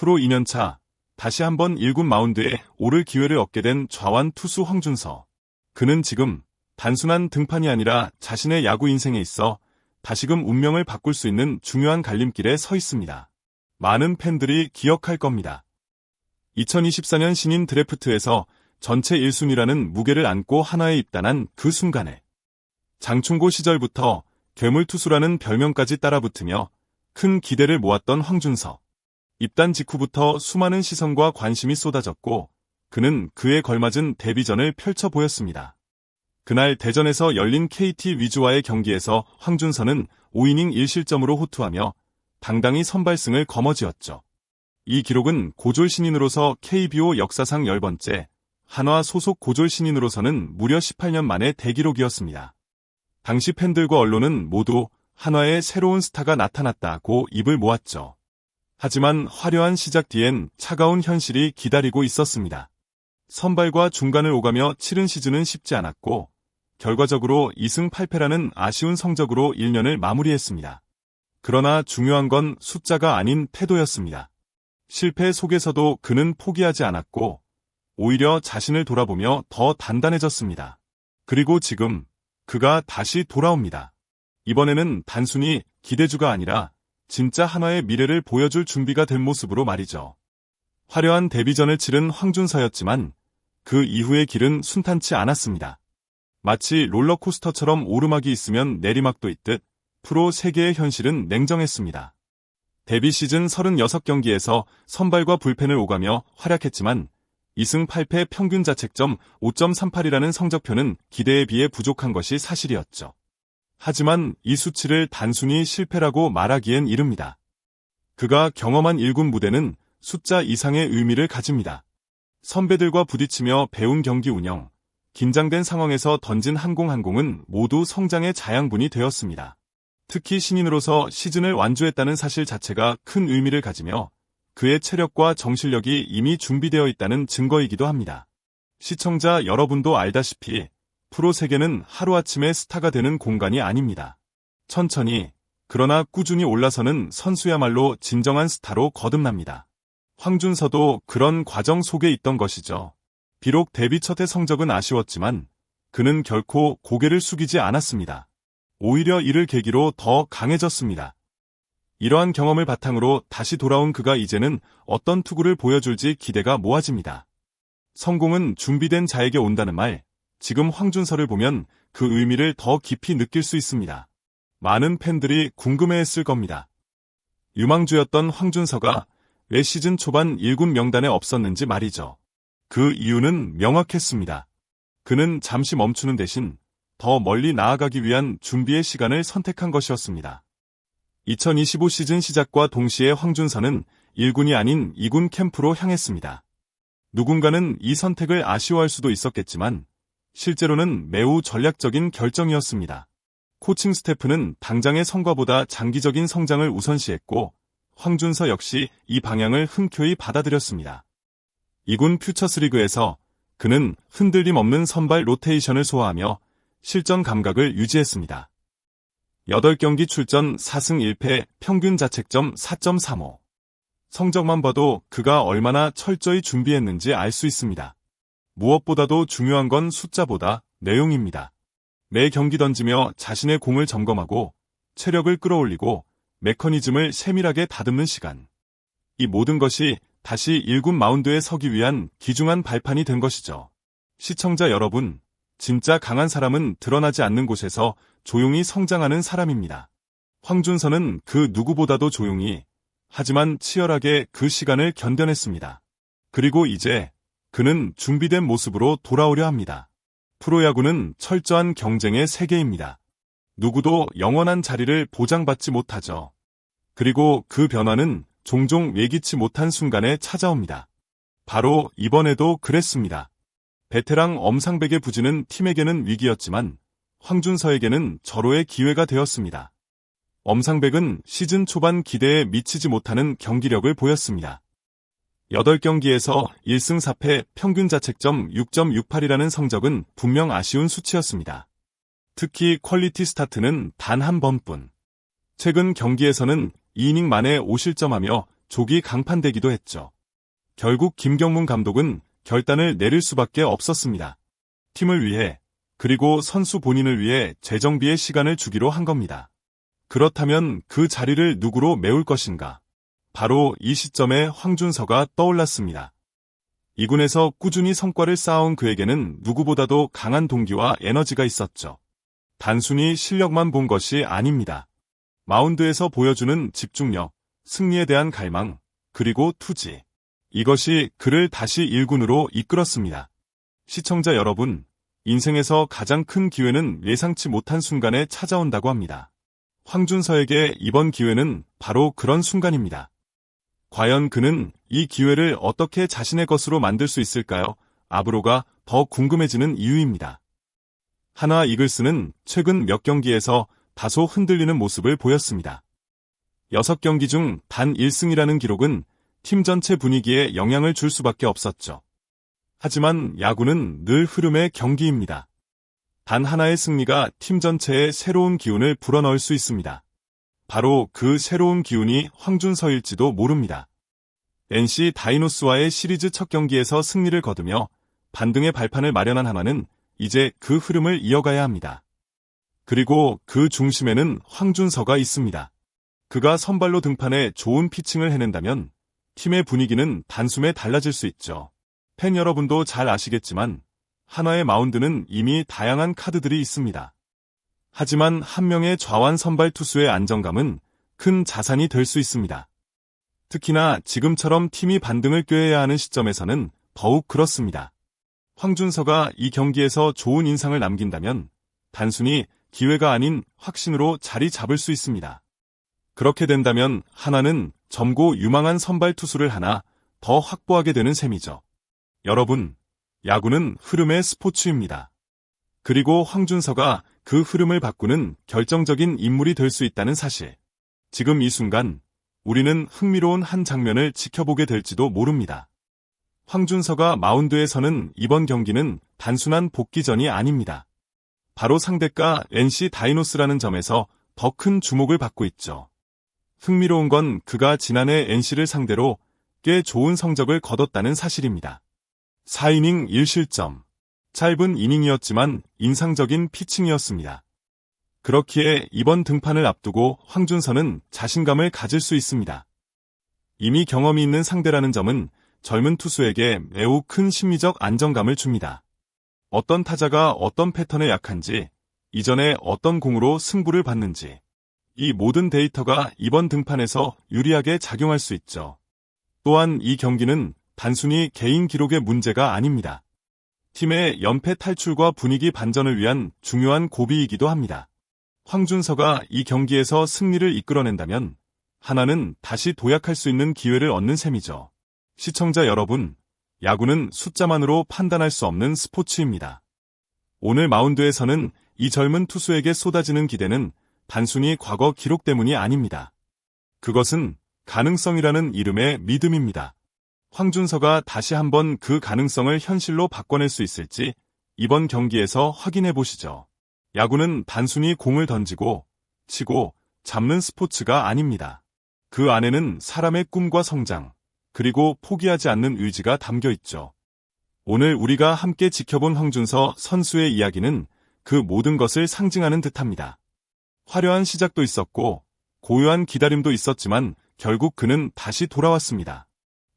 프로 2년차, 다시 한번 1군 마운드에 오를 기회를 얻게 된 좌완 투수 황준서. 그는 지금 단순한 등판이 아니라 자신의 야구 인생에 있어 다시금 운명을 바꿀 수 있는 중요한 갈림길에 서 있습니다. 많은 팬들이 기억할 겁니다. 2024년 신인 드래프트에서 전체 1순위라는 무게를 안고 한화에 입단한 그 순간에 장충고 시절부터 괴물투수라는 별명까지 따라붙으며 큰 기대를 모았던 황준서. 입단 직후부터 수많은 시선과 관심이 쏟아졌고 그는 그에 걸맞은 데뷔전을 펼쳐 보였습니다. 그날 대전에서 열린 KT 위즈와의 경기에서 황준서는 5이닝 1실점으로 호투하며 당당히 선발승을 거머쥐었죠. 이 기록은 고졸 신인으로서 KBO 역사상 10번째, 한화 소속 고졸 신인으로서는 무려 18년 만의 대기록이었습니다. 당시 팬들과 언론은 모두 한화의 새로운 스타가 나타났다고 입을 모았죠. 하지만 화려한 시작 뒤엔 차가운 현실이 기다리고 있었습니다. 선발과 중간을 오가며 치른 시즌은 쉽지 않았고 결과적으로 2승 8패라는 아쉬운 성적으로 1년을 마무리했습니다. 그러나 중요한 건 숫자가 아닌 태도였습니다. 실패 속에서도 그는 포기하지 않았고 오히려 자신을 돌아보며 더 단단해졌습니다. 그리고 지금 그가 다시 돌아옵니다. 이번에는 단순히 기대주가 아니라 진짜 한화의 미래를 보여줄 준비가 된 모습으로 말이죠. 화려한 데뷔전을 치른 황준서였지만 그 이후의 길은 순탄치 않았습니다. 마치 롤러코스터처럼 오르막이 있으면 내리막도 있듯 프로 세계의 현실은 냉정했습니다. 데뷔 시즌 36경기에서 선발과 불펜을 오가며 활약했지만 2승 8패 평균 자책점 5.38이라는 성적표는 기대에 비해 부족한 것이 사실이었죠. 하지만 이 수치를 단순히 실패라고 말하기엔 이릅니다. 그가 경험한 1군 무대는 숫자 이상의 의미를 가집니다. 선배들과 부딪히며 배운 경기 운영, 긴장된 상황에서 던진 한 공 한 공은 모두 성장의 자양분이 되었습니다. 특히 신인으로서 시즌을 완주했다는 사실 자체가 큰 의미를 가지며 그의 체력과 정실력이 이미 준비되어 있다는 증거이기도 합니다. 시청자 여러분도 알다시피 프로 세계는 하루아침에 스타가 되는 공간이 아닙니다. 천천히, 그러나 꾸준히 올라서는 선수야말로 진정한 스타로 거듭납니다. 황준서도 그런 과정 속에 있던 것이죠. 비록 데뷔 첫해 성적은 아쉬웠지만 그는 결코 고개를 숙이지 않았습니다. 오히려 이를 계기로 더 강해졌습니다. 이러한 경험을 바탕으로 다시 돌아온 그가 이제는 어떤 투구를 보여줄지 기대가 모아집니다. 성공은 준비된 자에게 온다는 말, 지금 황준서를 보면 그 의미를 더 깊이 느낄 수 있습니다. 많은 팬들이 궁금해했을 겁니다. 유망주였던 황준서가 왜 시즌 초반 1군 명단에 없었는지 말이죠. 그 이유는 명확했습니다. 그는 잠시 멈추는 대신 더 멀리 나아가기 위한 준비의 시간을 선택한 것이었습니다. 2025 시즌 시작과 동시에 황준서는 1군이 아닌 2군 캠프로 향했습니다. 누군가는 이 선택을 아쉬워할 수도 있었겠지만 실제로는 매우 전략적인 결정이었습니다. 코칭 스태프는 당장의 성과보다 장기적인 성장을 우선시했고 황준서 역시 이 방향을 흔쾌히 받아들였습니다. 2군 퓨처스리그에서 그는 흔들림 없는 선발 로테이션을 소화하며 실전 감각을 유지했습니다. 8경기 출전 4승 1패 평균 자책점 4.35. 성적만 봐도 그가 얼마나 철저히 준비했는지 알 수 있습니다. 무엇보다도 중요한 건 숫자보다 내용입니다. 매 경기 던지며 자신의 공을 점검하고 체력을 끌어올리고 메커니즘을 세밀하게 다듬는 시간. 이 모든 것이 다시 1군 마운드에 서기 위한 귀중한 발판이 된 것이죠. 시청자 여러분, 진짜 강한 사람은 드러나지 않는 곳에서 조용히 성장하는 사람입니다. 황준서는 그 누구보다도 조용히, 하지만 치열하게 그 시간을 견뎌냈습니다. 그리고 이제 그는 준비된 모습으로 돌아오려 합니다. 프로야구는 철저한 경쟁의 세계입니다. 누구도 영원한 자리를 보장받지 못하죠. 그리고 그 변화는 종종 예기치 못한 순간에 찾아옵니다. 바로 이번에도 그랬습니다. 베테랑 엄상백의 부진은 팀에게는 위기였지만 황준서에게는 절호의 기회가 되었습니다. 엄상백은 시즌 초반 기대에 미치지 못하는 경기력을 보였습니다. 8경기에서 1승 4패 평균 자책점 6.68이라는 성적은 분명 아쉬운 수치였습니다. 특히 퀄리티 스타트는 단 한 번뿐. 최근 경기에서는 2이닝 만에 5실점하며 조기 강판되기도 했죠. 결국 김경문 감독은 결단을 내릴 수밖에 없었습니다. 팀을 위해, 그리고 선수 본인을 위해 재정비의 시간을 주기로 한 겁니다. 그렇다면 그 자리를 누구로 메울 것인가? 바로 이 시점에 황준서가 떠올랐습니다. 2군에서 꾸준히 성과를 쌓아온 그에게는 누구보다도 강한 동기와 에너지가 있었죠. 단순히 실력만 본 것이 아닙니다. 마운드에서 보여주는 집중력, 승리에 대한 갈망, 그리고 투지. 이것이 그를 다시 1군으로 이끌었습니다. 시청자 여러분, 인생에서 가장 큰 기회는 예상치 못한 순간에 찾아온다고 합니다. 황준서에게 이번 기회는 바로 그런 순간입니다. 과연 그는 이 기회를 어떻게 자신의 것으로 만들 수 있을까요? 앞으로가 더 궁금해지는 이유입니다. 하나 이글스는 최근 몇 경기에서 다소 흔들리는 모습을 보였습니다. 6경기 중 단 1승이라는 기록은 팀 전체 분위기에 영향을 줄 수밖에 없었죠. 하지만 야구는 늘 흐름의 경기입니다. 단 하나의 승리가 팀 전체에 새로운 기운을 불어넣을 수 있습니다. 바로 그 새로운 기운이 황준서일지도 모릅니다. NC 다이노스와의 시리즈 첫 경기에서 승리를 거두며 반등의 발판을 마련한 하나는 이제 그 흐름을 이어가야 합니다. 그리고 그 중심에는 황준서가 있습니다. 그가 선발로 등판해 좋은 피칭을 해낸다면 팀의 분위기는 단숨에 달라질 수 있죠. 팬 여러분도 잘 아시겠지만 한화의 마운드는 이미 다양한 카드들이 있습니다. 하지만 한 명의 좌완 선발 투수의 안정감은 큰 자산이 될 수 있습니다. 특히나 지금처럼 팀이 반등을 꾀해야 하는 시점에서는 더욱 그렇습니다. 황준서가 이 경기에서 좋은 인상을 남긴다면 단순히 기회가 아닌 확신으로 자리 잡을 수 있습니다. 그렇게 된다면 한화는 젊고 유망한 선발 투수를 하나 더 확보하게 되는 셈이죠. 여러분, 야구는 흐름의 스포츠입니다. 그리고 황준서가 그 흐름을 바꾸는 결정적인 인물이 될 수 있다는 사실. 지금 이 순간 우리는 흥미로운 한 장면을 지켜보게 될지도 모릅니다. 황준서가 마운드에 서는 이번 경기는 단순한 복귀전이 아닙니다. 바로 상대가 NC 다이노스라는 점에서 더 큰 주목을 받고 있죠. 흥미로운 건 그가 지난해 NC를 상대로 꽤 좋은 성적을 거뒀다는 사실입니다. 4이닝 1실점. 짧은 이닝이었지만 인상적인 피칭이었습니다. 그렇기에 이번 등판을 앞두고 황준서는 자신감을 가질 수 있습니다. 이미 경험이 있는 상대라는 점은 젊은 투수에게 매우 큰 심리적 안정감을 줍니다. 어떤 타자가 어떤 패턴에 약한지, 이전에 어떤 공으로 승부를 봤는지, 이 모든 데이터가 이번 등판에서 유리하게 작용할 수 있죠. 또한 이 경기는 단순히 개인 기록의 문제가 아닙니다. 팀의 연패 탈출과 분위기 반전을 위한 중요한 고비이기도 합니다. 황준서가 이 경기에서 승리를 이끌어낸다면 하나는 다시 도약할 수 있는 기회를 얻는 셈이죠. 시청자 여러분, 야구는 숫자만으로 판단할 수 없는 스포츠입니다. 오늘 마운드에서는 이 젊은 투수에게 쏟아지는 기대는 단순히 과거 기록 때문이 아닙니다. 그것은 가능성이라는 이름의 믿음입니다. 황준서가 다시 한번 그 가능성을 현실로 바꿔낼 수 있을지 이번 경기에서 확인해 보시죠. 야구는 단순히 공을 던지고, 치고, 잡는 스포츠가 아닙니다. 그 안에는 사람의 꿈과 성장, 그리고 포기하지 않는 의지가 담겨 있죠. 오늘 우리가 함께 지켜본 황준서 선수의 이야기는 그 모든 것을 상징하는 듯합니다. 화려한 시작도 있었고, 고요한 기다림도 있었지만 결국 그는 다시 돌아왔습니다.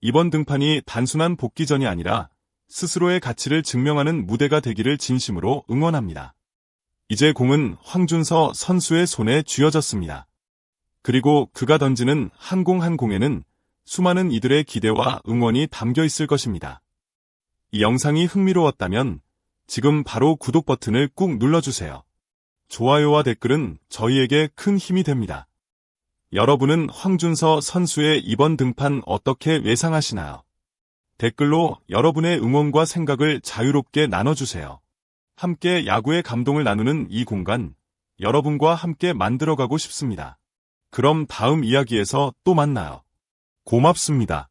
이번 등판이 단순한 복귀전이 아니라 스스로의 가치를 증명하는 무대가 되기를 진심으로 응원합니다. 이제 공은 황준서 선수의 손에 쥐어졌습니다. 그리고 그가 던지는 한 공 한 공에는 수많은 이들의 기대와 응원이 담겨 있을 것입니다. 이 영상이 흥미로웠다면 지금 바로 구독 버튼을 꾹 눌러주세요. 좋아요와 댓글은 저희에게 큰 힘이 됩니다. 여러분은 황준서 선수의 이번 등판 어떻게 예상하시나요? 댓글로 여러분의 응원과 생각을 자유롭게 나눠주세요. 함께 야구의 감동을 나누는 이 공간, 여러분과 함께 만들어가고 싶습니다. 그럼 다음 이야기에서 또 만나요. 고맙습니다.